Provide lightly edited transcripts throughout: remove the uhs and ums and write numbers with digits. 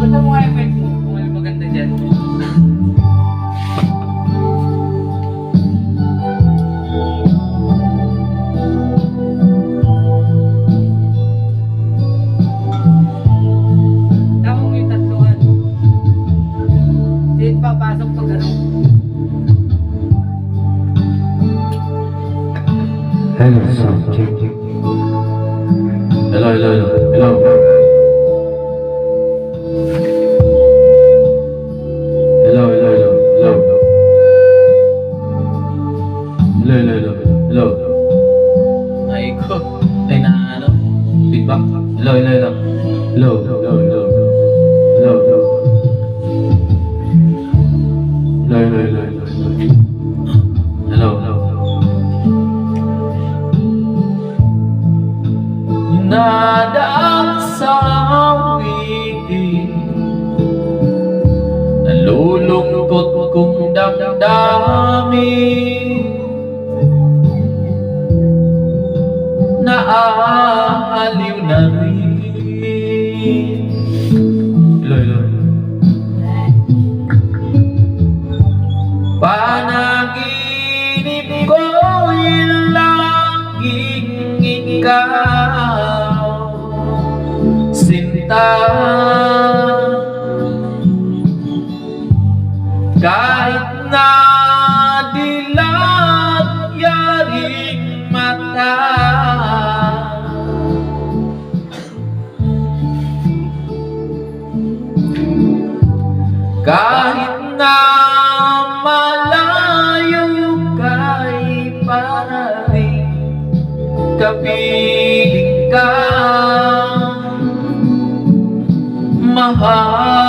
Punta mo nga yung friend mo kung ano maganda dyan. Tama mo yung tatluhan. Hindi papasok pag ano. Hello, sound check. Hello. Ay ko. Ay na ano? Feedback. Hello. Nadaan sa awitin, nalulungkot kong damdamin, naaaliw na rin. Panaginip ko'y laging ikaw, sinta. Kahit na dilat yaring mata, kahit na malayo kay parating kapiling ka, mahal.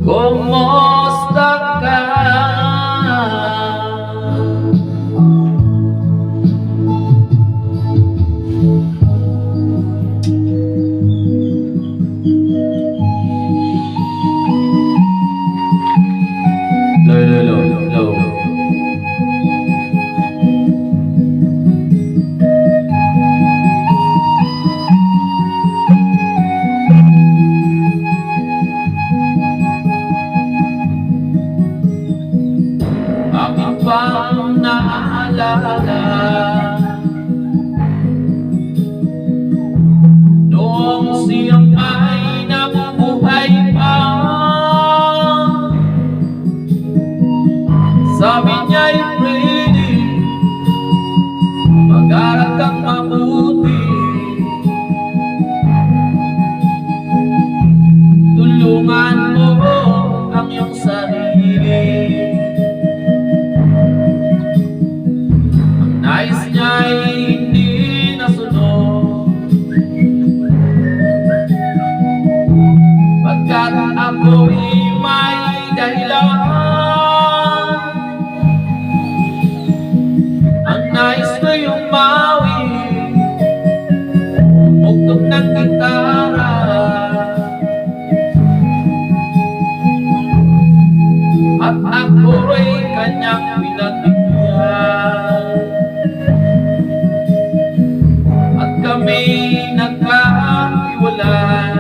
Kumusta ka? Low. Aking pang naalala noong siyang ay nabubuhay pa. Sabi niya'y pretty, mag-aral kang mabuti, tulungan mo ang iyong sarili. Ang nais niya'y hindi nasunod, pagkat ako'y may dahilan. Nais ko yung mawi, umugtog ng gitara, at ako'y kanyang pinagbigyan, at kami nagkahiwalay,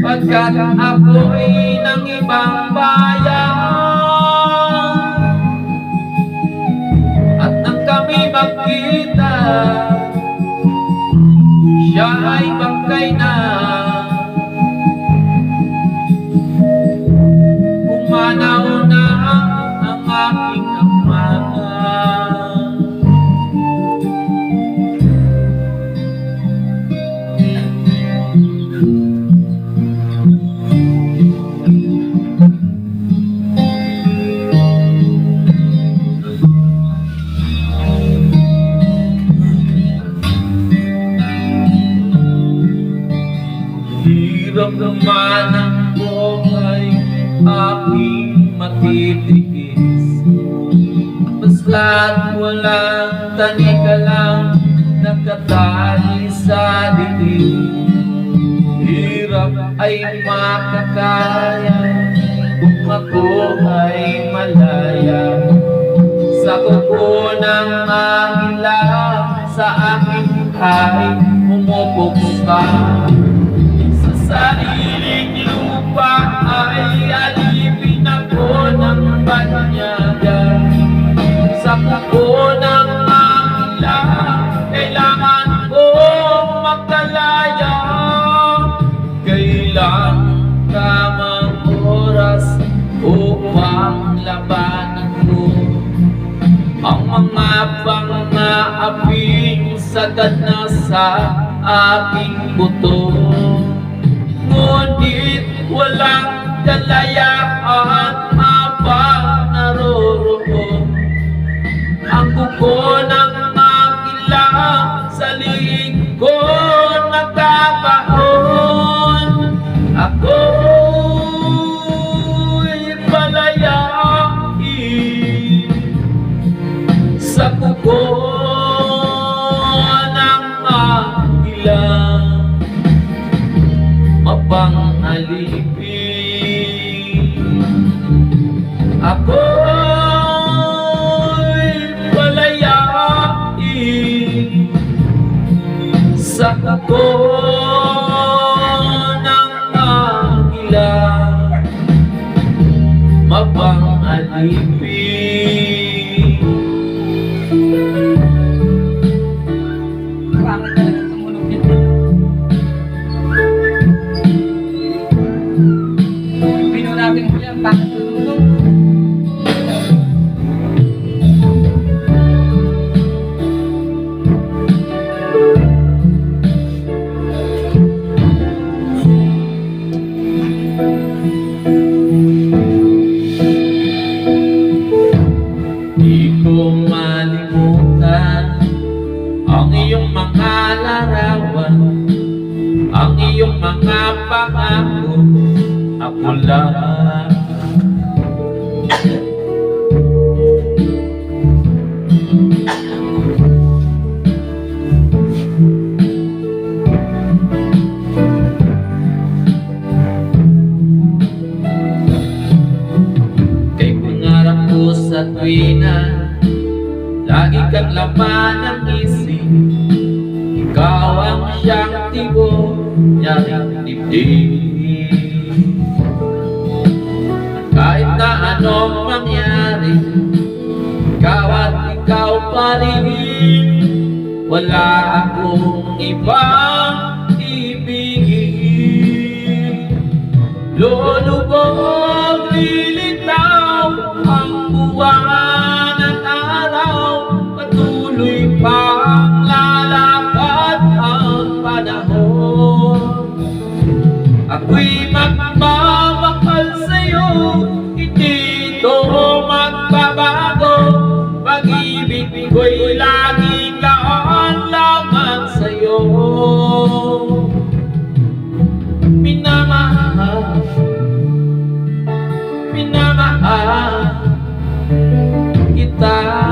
pagkat ako'y ng ibang bayan. Magkita, siya ay bangkay na, pumanaw na ang aking ama. Hirap naman ang buhay aking matitiis, basta't walang tanika lang na nakatali sa dilim. Hirap ay makakaya kung ako ay malaya sa kuko ng agila. Sa akin ay pumupuka. Sa sariling lupa ay alipin ako ng banyaga. Sa kuko ng agila kailangan kong magkalaya. Kailangan tamang oras upang labanan ko ang mga pang-aaping sagad na sa aking buto. Ngunit walang kalayaan habang naroroon ang kuko ng agila sa liig ko nagkakaon. Ako'y palayain sa kuko ng agila, mapang-alipin. Ako'y palayain sa kuko ng agila, mapang-alipin. Bakit talaga tumunog yan? Bino natin mo yan, bakit tumunog? Di ko malimutan ang iyong mga larawan, ang iyong mga pangako. Ako lang kay pangarap ko sa tuwina, lagi kang laman ng isip. Ikaw ang siyang tibo niyang dibdib. Kahit na anong mangyari, ikaw at ikaw pa rin. Wala akong ibang ibigin. Lulubog, lilitaw ang buwan at araw. Patuloy pang lalakad ang panahon. Ako'y magmamahal sa'yo, hindi ito magbabago. Pag-ibig ko'y laging laan sa'yo. Minamahal, minamahal kita.